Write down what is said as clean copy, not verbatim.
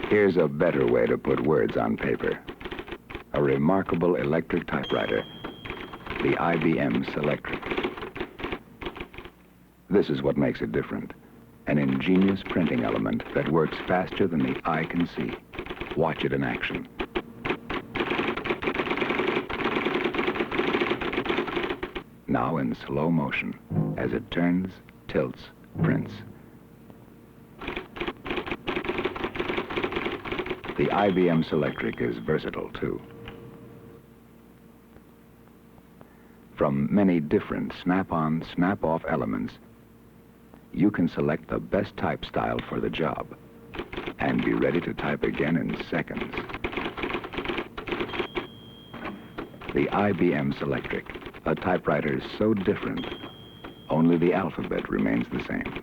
Here's a better way to put words on paper. A remarkable electric typewriter, the IBM Selectric. This is what makes it different. An ingenious printing element that works faster than the eye can see. Watch it in action. Now in slow motion, as it turns, tilts, prints. The IBM Selectric is versatile, too. From many different snap-on, snap-off elements, you can select the best type style for the job and be ready to type again in seconds. The IBM Selectric, a typewriter so different, only the alphabet remains the same.